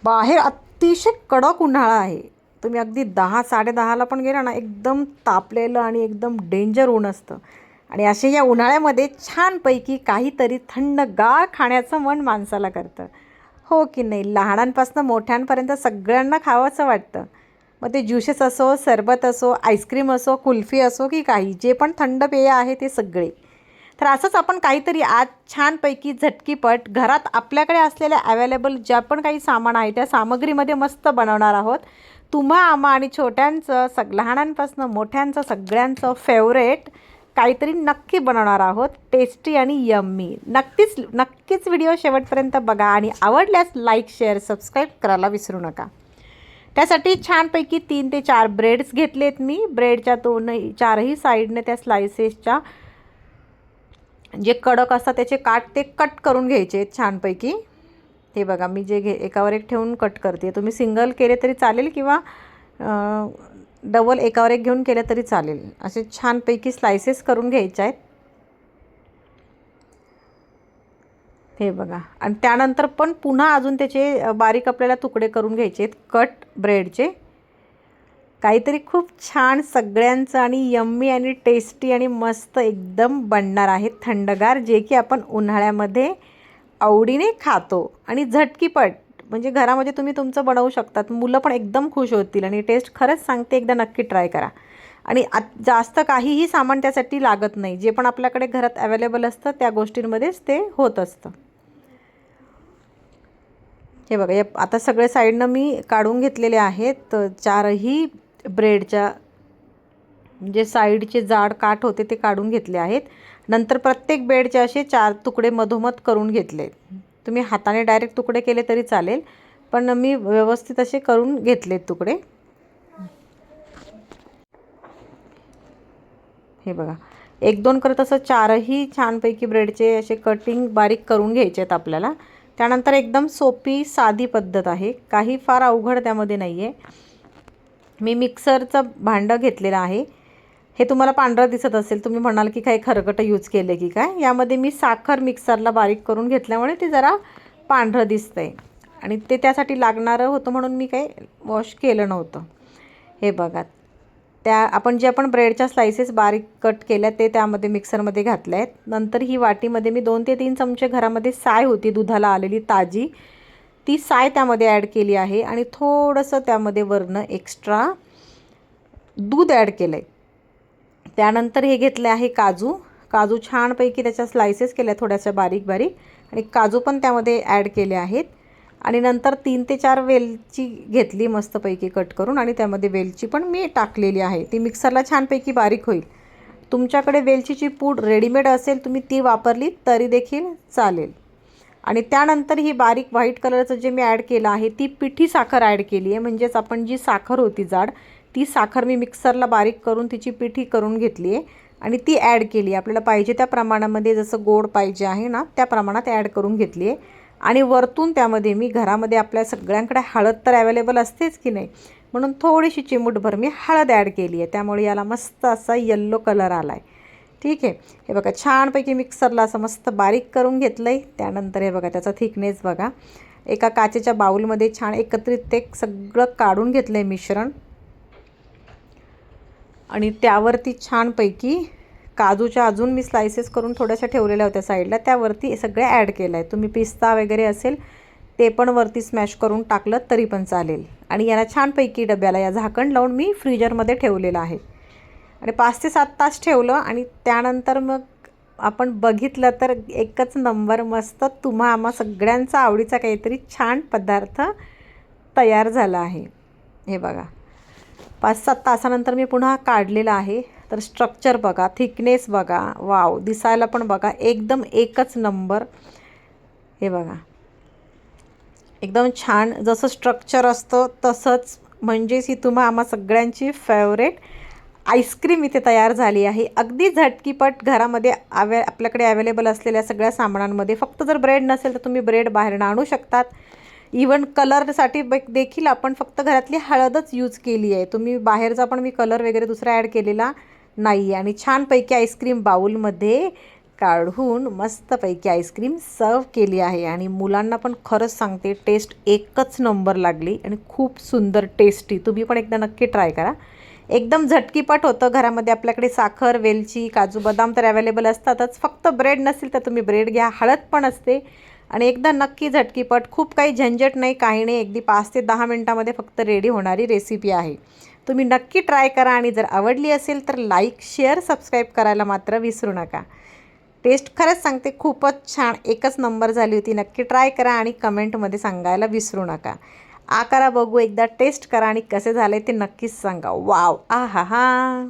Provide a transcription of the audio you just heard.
बाहेर अतिशय कडक उन्हाळा आहे. तुम्ही अगदी 10 10:30ला पण गेला ना, एकदम तापलेलं आणि एकदम डेंजर ऊन असतं. आणि अशा या उन्हाळ्यामध्ये छानपैकी काहीतरी थंडगार खाण्याचं मन माणसाला करतं. हो की नाही? लहानांपासून मोठ्यांपर्यंत सगळ्यांना खावंसं वाटतं. मग ते ज्युसेस असो, सरबत असो, आईस्क्रीम असो, कुल्फी असो की काही, जे पण थंड पेय आहे ते सगळे. तर असंच आपण काहीतरी आज छानपैकी झटकीपट घरात आपल्याकडे असलेल्या अवेलेबल ज्या पण काही सामान आहे त्या सामग्रीमध्ये मस्त बनवणार आहोत. तुम्हा आम्हा आणि छोट्यांचं लहानांपासून मोठ्यांचं सगळ्यांचं फेवरेट काहीतरी नक्की बनवणार आहोत, टेस्टी आणि यम्मी. नक्कीच नक्कीच व्हिडिओ शेवटपर्यंत बघा आणि आवडल्यास लाईक, शेअर, सबस्क्राईब करायला विसरू नका. त्यासाठी छानपैकी 3 ते 4 ब्रेड्स घेतलेत मी. ब्रेडच्या चारही साईडने त्या स्लायसेसच्या जे कडक असतात त्याचे काठ ते कट करून घ्यायचे आहेत छानपैकी. हे बघा मी जे एकावर एक ठेवून कट करते. तुम्ही सिंगल केले तरी चालेल किंवा डबल एकावर एक घेऊन केलं तरी चालेल. असे छानपैकी स्लायसेस करून घ्यायचे आहेत. हे बघा. आणि त्यानंतर पण पुन्हा अजून त्याचे बारीक आपल्याला तुकडे करून घ्यायचे आहेत कट ब्रेडचे. काहीतरी खूप छान सगळ्यांचं आणि यम्मी आणि टेस्टी आणि मस्त एकदम बनणार आहे थंडगार, जे की आपण उन्हाळ्यामध्ये आवडीने खातो आणि झटकीपट. म्हणजे घरामध्ये तुम्ही तुमचं बनवू शकतात. मुलं पण एकदम खुश होतील आणि टेस्ट खरंच सांगते, एकदा नक्की ट्राय करा. आणि जास्त काहीही सामान त्यासाठी लागत नाही. जे पण आपल्याकडे घरात अवेलेबल असतं त्या गोष्टींमध्येच ते होत असतं. हे बघा, आता सगळे साईडनं मी काढून घेतलेले आहेत. चारही ब्रेडच्या जे साईडचे जाड काठ होते ते काढून घेतले आहेत. नंतर प्रत्येक ब्रेडचे असे 4 तुकडे मधोमध करून घेतले. तुम्ही हाताने डायरेक्ट तुकडे केले तरी चालेल, पण मी व्यवस्थित असे करून घेतलेत तुकडे. हे बघा, 1-2 करत असं चारही छानपैकी ब्रेडचे असे कटिंग बारीक करून घ्यायचे आहेत आपल्याला. त्यानंतर एकदम सोपी साधी पद्धत आहे, काही फार अवघड त्यामध्ये नाही आहे. मी मिक्सरचं भांडं घेतलेलं आहे. हे तुम्हाला पांढरं दिसत असेल, तुम्ही म्हणाल की काही खरकटं यूज केलं की काय. यामध्ये मी साखर मिक्सरला बारीक करून घेतल्यामुळे ते जरा पांढरं दिसतं आहे आणि ते त्यासाठी लागणारं होतं म्हणून मी काही वॉश केलं नव्हतं. हे बघा, आपण ब्रेडच्या स्लायसेस बारीक कट केल्या ते त्यामध्ये मिक्सरमध्ये घातल्या आहेत. नंतर ही वाटीमध्ये मी 2 ते 3 चमचे घरामध्ये साय होती दुधाला आलेली ताजी, ती साय त्यामध्ये ॲड केली आहे आणि थोडंसं त्यामध्ये वरनं एक्स्ट्रा दूध ॲड केलं आहे. त्यानंतर हे घेतले आहे काजू छानपैकी त्याच्या स्लायसेस केल्या थोड्याशा बारीक बारीक आणि काजू पण त्यामध्ये ॲड केले आहेत. आणि नंतर 3 ते 4 वेलची घेतली मस्तपैकी कट करून आणि त्यामध्ये वेलची पण मी टाकलेली आहे. ती मिक्सरला छानपैकी बारीक होईल. तुमच्याकडे वेलचीची पूड रेडीमेड असेल, तुम्ही ती वापरली तरी देखील चालेल. आणि त्यानंतर ही बारीक व्हाईट कलरचं जे मी ॲड केलं आहे ती पिठी साखर ॲड केली आहे. म्हणजेच आपण जी साखर होती जाड, ती साखर मी मिक्सरला बारीक करून तिची पिठी करून घेतली आहे आणि ती ॲड केली. आपल्याला पाहिजे त्या प्रमाणामध्ये, जसं गोड पाहिजे आहे ना त्या प्रमाणात ॲड करून घेतली आहे. आणि वरतून त्यामध्ये मी घरामध्ये आपल्या सगळ्यांकडे हळद तर अवेलेबल असतेच की नाही, म्हणून थोडीशी चिमूटभर मी हळद ॲड केली आहे. त्यामुळे याला मस्त असा येल्लो कलर आला आहे. ठीक आहे. हे बघा, छानपैकी मिक्सरला असं मस्त बारीक करून घेतलं आहे. त्यानंतर हे बघा, त्याचा थिकनेस बघा. एका काचेच्या बाउलमध्ये छान एकत्रित ते सगळं काढून घेतलं आहे मिश्रण आणि त्यावरती छानपैकी काजूच्या अजून मी स्लायसेस करून थोड्याशा ठेवलेल्या होत्या साईडला, त्यावरती सगळ्या ॲड केलं आहे. तुम्ही पिस्ता वगैरे असेल ते पण वरती स्मॅश करून टाकलं तरी पण चालेल. आणि याला छानपैकी डब्याला या झाकण लावून मी फ्रीजरमध्ये ठेवलेलं आहे आणि 5 ते 7 तास ठेवलं. आणि त्यानंतर मग आपण बघितलं तर एकच नंबर मस्त तुम्हा आम्हा सगळ्यांचा आवडीचा काहीतरी छान पदार्थ तयार झाला आहे. हे बघा, 5-7 तासानंतर मी पुन्हा काढलेलं आहे. तर स्ट्रक्चर बघा, थिकनेस बघा, वाव, दिसायला पण बघा एकदम एकच नंबर. हे बघा, एकदम छान जसं स्ट्रक्चर असतं तसंच. म्हणजेच ही तुम्हा आम्हा सगळ्यांची फेवरेट आईस्क्रीम इथे तयार झाली आहे. अगदी झटकीपट घरामध्ये आपल्याकडे अवेलेबल असलेल्या सगळ्या सामानांमध्ये. फक्त जर ब्रेड नसेल तर तुम्ही ब्रेड बाहेरनं आणू शकतात. इवन कलरसाठी देखील आपण फक्त घरातली हळदच यूज केली आहे. तुम्ही बाहेरचा पण मी कलर वगैरे दुसरा ॲड केलेला नाही आहे. आणि छानपैकी आईस्क्रीम बाऊलमध्ये काढून मस्तपैकी आईस्क्रीम सर्व केली आहे आणि मुलांना पण खरंच सांगते टेस्ट एकच नंबर लागली आणि खूप सुंदर टेस्टी. तुम्ही पण एकदा नक्की ट्राय करा. एकदम झटकीपट होतं. घरामध्ये आपल्याकडे साखर, वेलची, काजू, बदाम तर अवेलेबल असतातच. फक्त ब्रेड नसेल तर तुम्ही ब्रेड घ्या. हळद पण असते आणि एकदा नक्की झटकीपट, खूप काही झंझट नाही, काही नाही. अगदी 5 ते 10 मिनटामध्ये फक्त रेडी होणारी रेसिपी आहे. तुम्ही नक्की ट्राय करा आणि जर आवडली असेल तर लाईक, शेअर, सबस्क्राईब करायला मात्र विसरू नका. टेस्ट खरंच सांगते खूपच छान, एकच नंबर झाली होती. नक्की ट्राय करा आणि कमेंटमध्ये सांगायला विसरू नका. करा बघू, एकदा टेस्ट करा आणि कसे झाले ते नक्कीच सांगा. वाव! आहाहा!